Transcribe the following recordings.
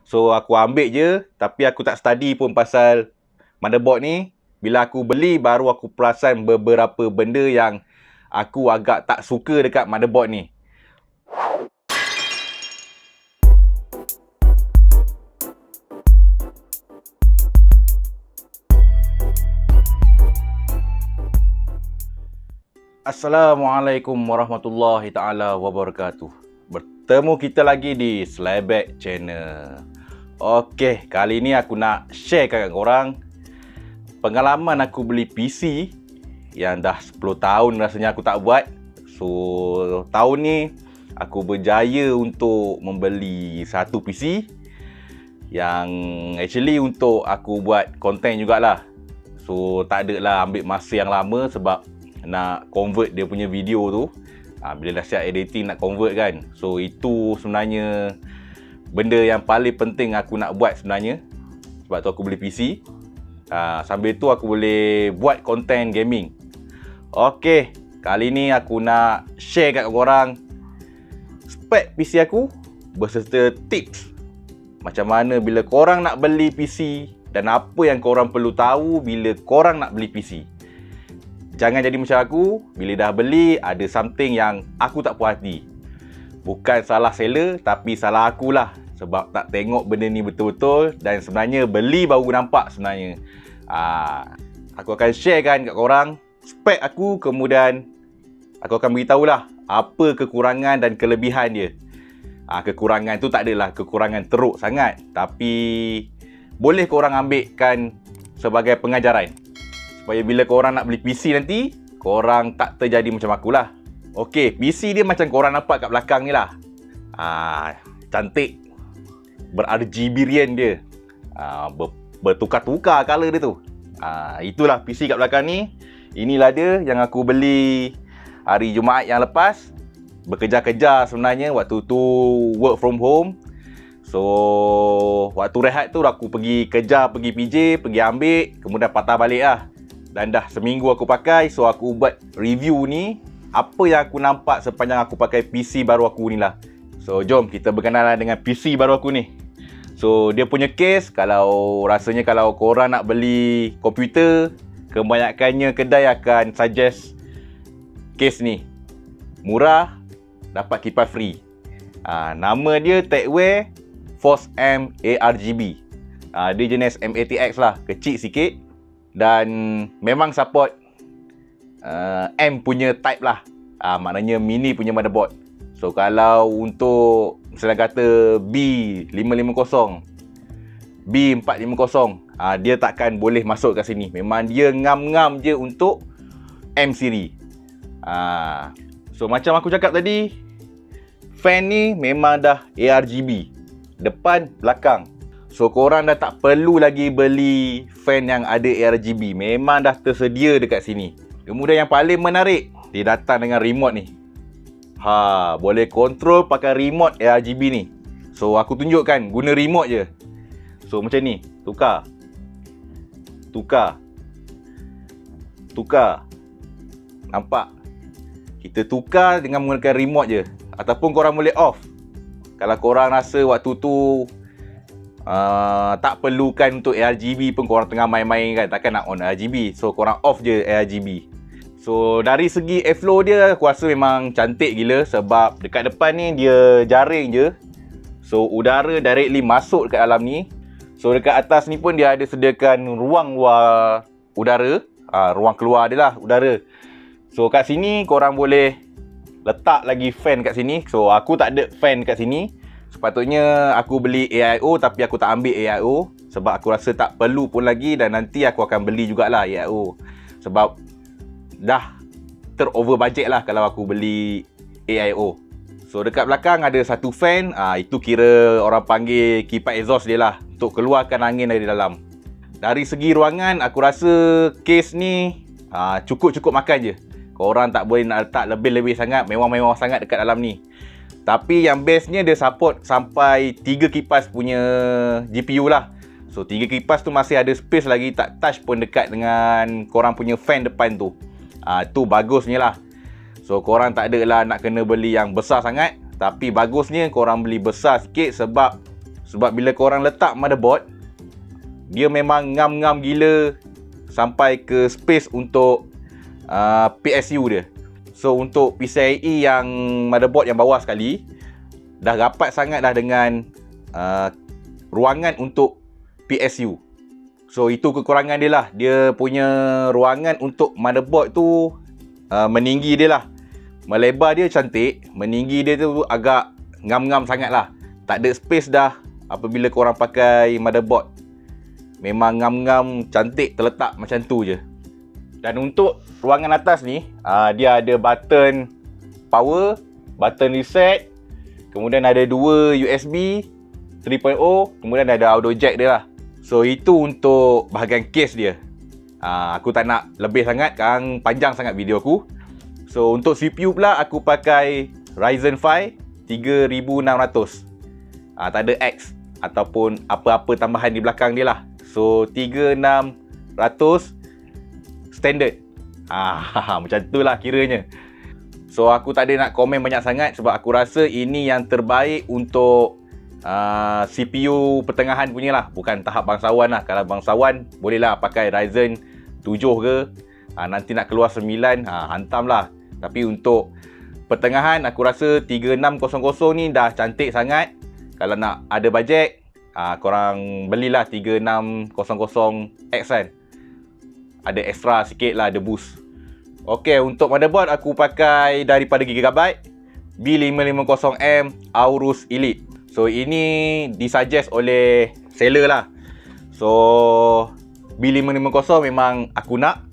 So aku ambil je, tapi aku tak study pun pasal motherboard ni. Bila aku beli, baru aku perasan beberapa benda yang aku agak tak suka dekat motherboard ni. Assalamualaikum warahmatullahi taala wabarakatuh. Bertemu kita lagi di Slabag Channel. Okey, kali ni aku nak share kat korang pengalaman aku beli PC yang dah 10 tahun rasanya aku tak buat. So, tahun ni aku berjaya untuk membeli satu PC yang actually untuk aku buat konten jugalah. So, tak ada lah ambil masa yang lama sebab nak convert dia punya video tu. Bila dah siap editing nak convert kan. So, itu sebenarnya benda yang paling penting aku nak buat sebenarnya. Sebab tu aku beli PC. Sambil tu aku boleh buat konten gaming. Okey, kali ni aku nak share kat korang spek PC aku berserta tips macam mana bila korang nak beli PC dan apa yang korang perlu tahu bila korang nak beli PC. Jangan jadi macam aku, bila dah beli ada something yang aku tak puas hati. Bukan salah seller tapi salah akulah sebab tak tengok benda ni betul-betul dan sebenarnya beli baru nampak sebenarnya. Aku akan share kan kat korang spek aku, kemudian aku akan beritahulah apa kekurangan dan kelebihan dia. Kekurangan tu tak adalah kekurangan teruk sangat, tapi boleh korang ambilkan sebagai pengajaran supaya bila korang nak beli PC nanti korang tak terjadi macam akulah. Okey, PC dia macam korang nampak kat belakang ni lah. Cantik, ber-RGB dia, bertukar-tukar color dia tu. Itulah PC kat belakang ni. Inilah dia yang aku beli hari Jumaat yang lepas. Bekerja-kerja sebenarnya waktu tu, work from home. So, waktu rehat tu aku pergi kerja, pergi PJ, pergi ambil, kemudian patah balik lah. Dan dah seminggu aku pakai, so aku buat review ni. Apa yang aku nampak sepanjang aku pakai PC baru aku ni lah. So, jom kita berkenalan dengan PC baru aku ni. So, dia punya case, rasanya kalau korang nak beli komputer, kebanyakannya kedai akan suggest case ni. Murah, dapat kipas free. Nama dia TechWare Force M ARGB. Dia jenis M80X lah, kecil sikit. Dan memang support M punya type lah. Maknanya mini punya motherboard. So kalau untuk misalnya kata B550, B450, dia takkan boleh masuk kat sini. Memang dia ngam-ngam je untuk M series. So macam aku cakap tadi, fan ni memang dah ARGB, depan, belakang. So korang dah tak perlu lagi beli fan yang ada ARGB, memang dah tersedia dekat sini. Kemudian yang paling menarik, dia datang dengan remote ni. Boleh control pakai remote ARGB ni. So aku tunjukkan guna remote je. So macam ni, tukar, nampak? Kita tukar dengan menggunakan remote je. Ataupun korang boleh off. Kalau korang rasa waktu tu tak perlukan untuk ARGB pun, korang tengah main-main kan, takkan nak on ARGB. So korang off je ARGB. So dari segi airflow dia, aku rasa memang cantik gila. Sebab dekat depan ni dia jaring je. So udara directly masuk dekat dalam ni. So dekat atas ni pun dia ada sediakan ruang luar udara, ruang keluar dia lah udara. So kat sini korang boleh letak lagi fan kat sini. So aku tak ada fan kat sini. Sepatutnya aku beli AIO tapi aku tak ambil AIO sebab aku rasa tak perlu pun lagi, dan nanti aku akan beli jugalah AIO sebab dah terover budget lah kalau aku beli AIO. So dekat belakang ada satu fan, itu kira orang panggil kipas exhaust dia lah, untuk keluarkan angin dari dalam. Dari segi ruangan aku rasa case ni cukup-cukup makan je. Korang tak boleh nak letak lebih-lebih sangat, mewah-mewah sangat dekat dalam ni. Tapi yang bestnya dia support sampai 3 kipas punya GPU lah. So 3 kipas tu masih ada space lagi, tak touch pun dekat dengan korang punya fan depan tu. Tu bagusnya lah. So korang tak adalah nak kena beli yang besar sangat, tapi bagusnya korang beli besar sikit sebab Sebab bila korang letak motherboard, dia memang ngam-ngam gila sampai ke space untuk PSU dia. So untuk PCIe yang motherboard yang bawah sekali, dah rapat sangat dah dengan ruangan untuk PSU. So itu kekurangan dia lah. Dia punya ruangan untuk motherboard tu meninggi dia lah. Melebar dia cantik, meninggi dia tu agak ngam-ngam sangat lah. Tak ada space dah apabila korang pakai motherboard. Memang ngam-ngam cantik terletak macam tu je. Dan untuk ruangan atas ni, dia ada button power, button reset, kemudian ada 2 USB 3.0, kemudian ada audio jack dia lah. So itu untuk bahagian case dia. Aku tak nak lebih sangat, kan panjang sangat video aku. So untuk CPU pula aku pakai Ryzen 5 3600. Tak ada X ataupun apa-apa tambahan di belakang dia lah. So 3600 standard. Macam tu lah kiranya. So aku tak ada nak komen banyak sangat sebab aku rasa ini yang terbaik untuk CPU pertengahan punya lah. Bukan tahap bangsawan lah. Kalau bangsawan boleh lah pakai Ryzen 7 ke, nanti nak keluar 9, hantam lah. Tapi untuk pertengahan aku rasa 3600 ni dah cantik sangat. Kalau nak ada bajet, korang belilah 3600X kan. Ada extra sikit lah, ada boost. Ok, untuk motherboard aku pakai daripada Gigabyte B550M Aorus Elite. So ini disuggest oleh seller lah. So B550 memang aku nak.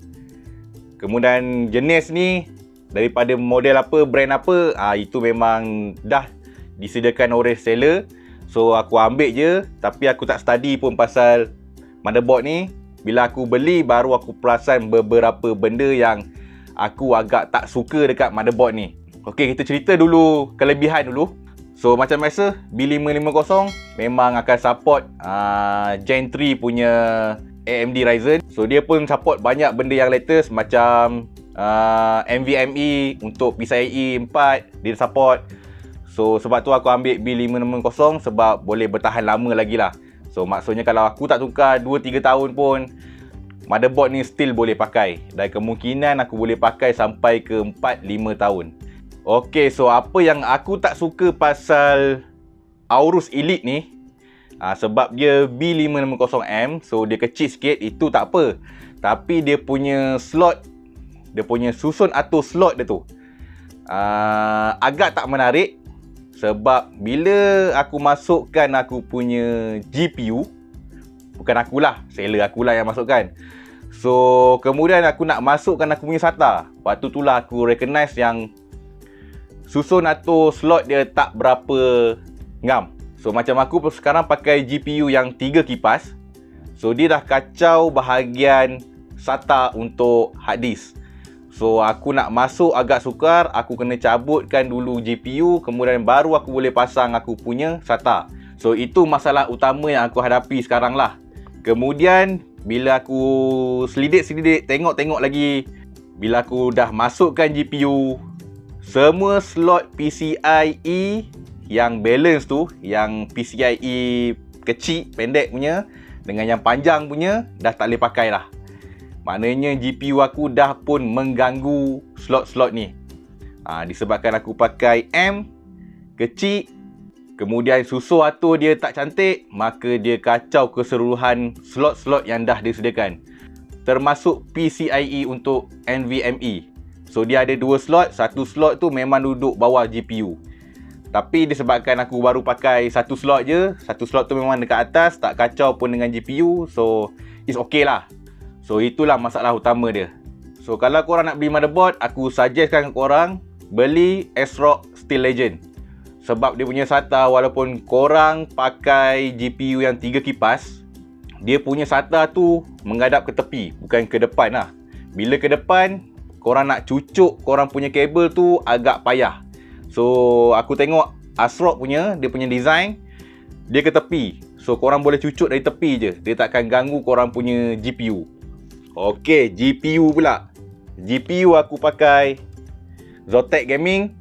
Kemudian jenis ni daripada model apa, brand apa, itu memang dah disediakan oleh seller. So aku ambil je, tapi aku tak study pun pasal motherboard ni. Bila aku beli baru aku perasan beberapa benda yang aku agak tak suka dekat motherboard ni. Okey, kita cerita dulu kelebihan dulu. So macam biasa, B550 memang akan support Gen 3 punya AMD Ryzen. So dia pun support banyak benda yang latest macam NVMe untuk PCIe 4 dia support. So sebab tu aku ambil B550 sebab boleh bertahan lama lagi lah. So maksudnya kalau aku tak tukar 2-3 tahun pun, motherboard ni still boleh pakai. Dan kemungkinan aku boleh pakai sampai ke 4-5 tahun. Ok, so apa yang aku tak suka pasal Aorus Elite ni, sebab dia B550M, so dia kecil sikit, itu tak apa. Tapi dia punya slot, dia punya susun atur slot dia tu agak tak menarik. Sebab bila aku masukkan aku punya GPU, bukan akulah, seller akulah yang masukkan. So kemudian aku nak masukkan aku punya SATA. Waktu tu lah aku recognize yang susun atur slot dia tak berapa ngam. So macam aku sekarang pakai GPU yang 3 kipas. So dia dah kacau bahagian SATA untuk hard disk. So aku nak masuk agak sukar, aku kena cabutkan dulu GPU, kemudian baru aku boleh pasang aku punya SATA. So itu masalah utama yang aku hadapi sekarang lah. Kemudian bila aku selidik-selidik, tengok-tengok lagi, bila aku dah masukkan GPU, semua slot PCIe yang balance tu, yang PCIe kecil, pendek punya dengan yang panjang punya, dah tak boleh pakai lah. Maknanya GPU aku dah pun mengganggu slot-slot ni. Disebabkan aku pakai M kecil, kemudian susun atur dia tak cantik, maka dia kacau keseluruhan slot-slot yang dah disediakan. Termasuk PCIe untuk NVMe. So dia ada 2 slot, satu slot tu memang duduk bawah GPU. Tapi disebabkan aku baru pakai satu slot je, satu slot tu memang dekat atas, tak kacau pun dengan GPU, so it's okay lah. So itulah masalah utama dia. So kalau korang nak beli motherboard, aku suggestkan korang beli ASRock Steel Legend. Sebab dia punya SATA, walaupun korang pakai GPU yang 3 kipas, dia punya SATA tu menghadap ke tepi, bukan ke depan lah. Bila ke depan, korang nak cucuk korang punya kabel tu agak payah. So aku tengok ASRock punya, dia punya design, dia ke tepi. So korang boleh cucuk dari tepi je, dia takkan ganggu korang punya GPU. Ok, GPU pula. GPU aku pakai Zotac Gaming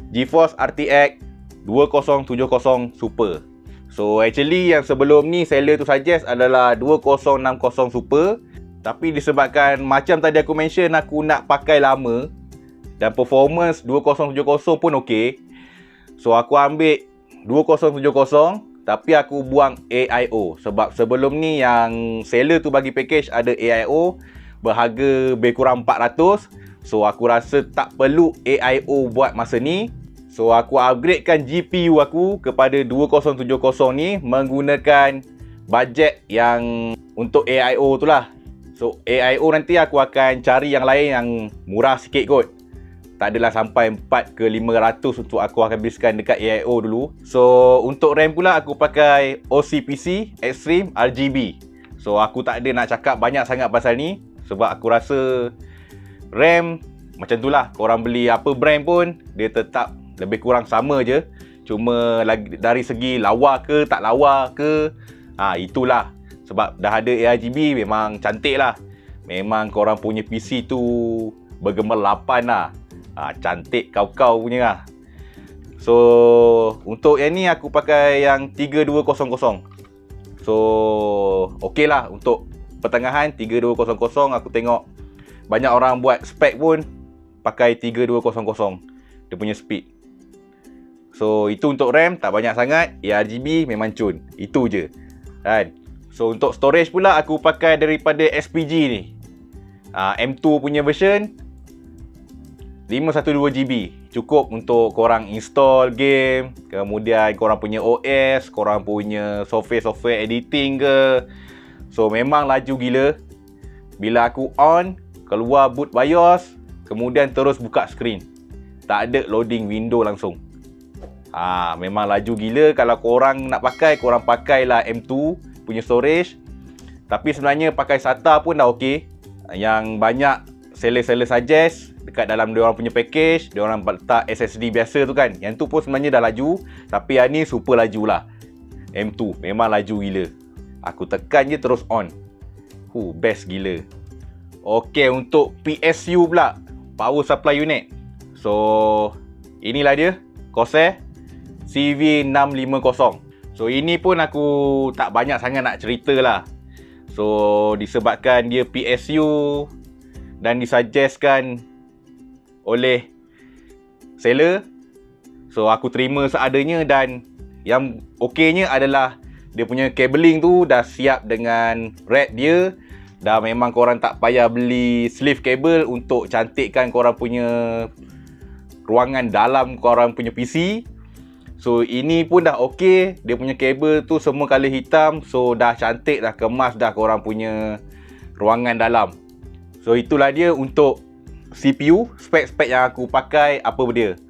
GeForce RTX 2070 Super. So actually yang sebelum ni seller tu suggest adalah 2060 Super. Tapi disebabkan macam tadi aku mention aku nak pakai lama dan performance 2070 pun okey. So aku ambil 2070 tapi aku buang AIO. Sebab sebelum ni yang seller tu bagi package ada AIO berharga lebih kurang 400. So aku rasa tak perlu AIO buat masa ni. So aku upgradekan GPU aku kepada 2070 ni menggunakan bajet yang untuk AIO tu lah. So AIO nanti aku akan cari yang lain yang murah sikit kot. Tak adalah sampai 4 ke 500 untuk aku akan habiskan dekat AIO dulu. So untuk RAM pula aku pakai OCPC Extreme RGB. So aku tak ada nak cakap banyak sangat pasal ni sebab aku rasa RAM macam tu lah. Korang beli apa brand pun dia tetap lebih kurang sama je. Cuma dari segi lawa ke tak lawa ke, itulah. Sebab dah ada ARGB memang cantik lah. Memang korang punya PC tu bergemerlapan lah. Cantik kau-kau punya lah. So untuk yang ni aku pakai yang 3200. So okey lah untuk pertengahan 3200. Aku tengok banyak orang buat spek pun pakai 3200 dia punya speed. So itu untuk RAM tak banyak sangat. ARGB memang cun. Itu je kan. So untuk storage pula aku pakai daripada SPG ni, M2 punya version 512GB. Cukup untuk korang install game, kemudian korang punya OS, korang punya software editing ke. So memang laju gila. Bila aku on, keluar boot BIOS, kemudian terus buka screen, tak ada loading window langsung. Memang laju gila. Kalau korang nak pakai, korang pakailah M2 punya storage. Tapi sebenarnya pakai SATA pun dah okey. Yang banyak seller-seller suggest dekat dalam diorang punya package, diorang letak SSD biasa tu kan. Yang tu pun sebenarnya dah laju. Tapi yang ni super laju lah. M2 memang laju gila. Aku tekan je terus on. Best gila. Okey, untuk PSU pula, Power Supply Unit. So inilah dia, Corsair CV650. So ini pun aku tak banyak sangat nak cerita lah. So disebabkan dia PSU dan disuggestkan oleh seller, so aku terima seadanya. Dan yang okeynya adalah dia punya cabling tu dah siap dengan red dia. Dah memang korang tak payah beli sleeve cable untuk cantikkan korang punya ruangan dalam korang punya PC. So ini pun dah okey. Dia punya kabel tu semua color hitam. So dah cantik, dah kemas dah korang punya ruangan dalam. So itulah dia untuk CPU. Spek-spek yang aku pakai apa dia.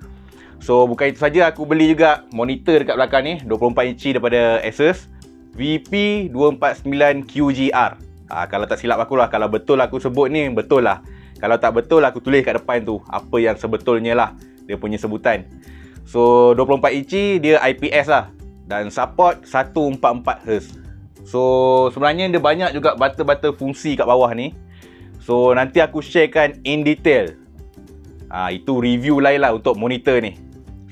So bukan itu saja, aku beli juga monitor dekat belakang ni, 24 inci daripada Asus VP249QGR. Kalau tak silap aku lah, kalau betul aku sebut ni betul lah. Kalau tak betul aku tulis kat depan tu apa yang sebetulnya lah dia punya sebutan. So 24 inci dia IPS lah dan support 144Hz. So sebenarnya dia banyak juga button-button fungsi kat bawah ni. So nanti aku sharekan in detail. Itu review lain lah untuk monitor ni.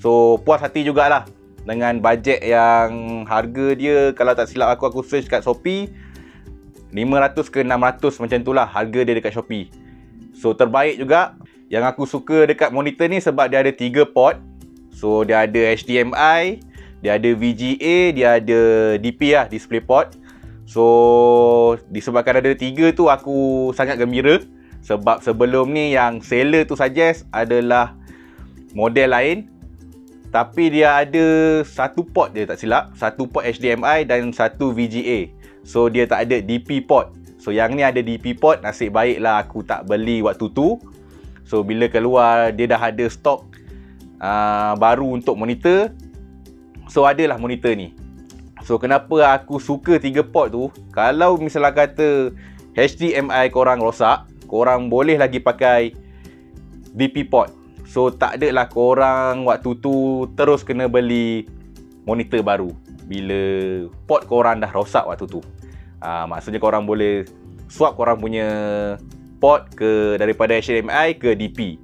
So puas hati jugalah dengan bajet yang harga dia, kalau tak silap aku search kat Shopee 500 ke 600 macam tu lah harga dia dekat Shopee. So terbaik juga. Yang aku suka dekat monitor ni sebab dia ada 3 port. So dia ada HDMI, dia ada VGA, dia ada DP lah, display port. So disebabkan ada 3 tu aku sangat gembira. Sebab sebelum ni yang seller tu suggest adalah model lain, tapi dia ada satu port je tak silap, satu port HDMI dan satu VGA. So dia tak ada DP port. So yang ni ada DP port, nasib baiklah aku tak beli waktu tu. So bila keluar dia dah ada stok baru untuk monitor. So adalah monitor ni. So kenapa aku suka 3 port tu? Kalau misalnya kata HDMI korang rosak, korang boleh lagi pakai DP port. So tak adalah korang waktu tu terus kena beli monitor baru bila port korang dah rosak waktu tu. Maksudnya korang boleh swap korang punya port ke daripada HDMI ke DP.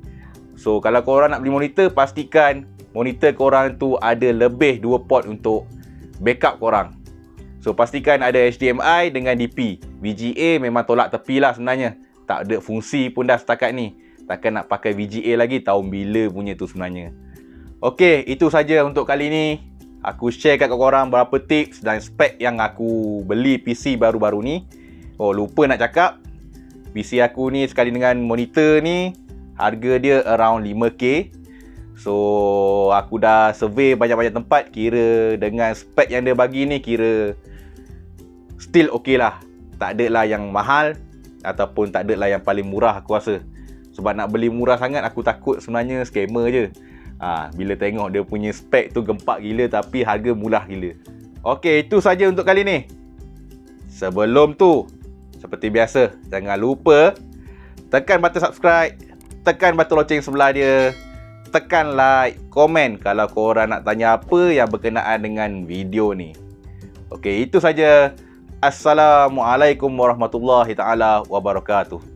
So kalau korang nak beli monitor, pastikan monitor korang tu ada lebih 2 port untuk backup korang. So pastikan ada HDMI dengan DP. VGA memang tolak tepi lah sebenarnya. Tak ada fungsi pun dah setakat ni. Takkan nak pakai VGA lagi, tahun bila punya tu sebenarnya. Okey, itu saja untuk kali ni. Aku share kat korang berapa tips dan spek yang aku beli PC baru-baru ni. Oh, lupa nak cakap, PC aku ni sekali dengan monitor ni, harga dia around 5k. So aku dah survey banyak-banyak tempat, kira dengan spek yang dia bagi ni, kira still okey lah. Tak ada lah yang mahal ataupun tak ada lah yang paling murah aku rasa. Sebab nak beli murah sangat aku takut sebenarnya scammer je. Bila tengok dia punya spek tu gempak gila tapi harga murah gila. Okey, itu saja untuk kali ni. Sebelum tu, seperti biasa, jangan lupa tekan button subscribe, tekan button loceng sebelah dia, tekan like, komen kalau korang nak tanya apa yang berkenaan dengan video ni. Okey, itu saja. Assalamualaikum warahmatullahi taala wabarakatuh.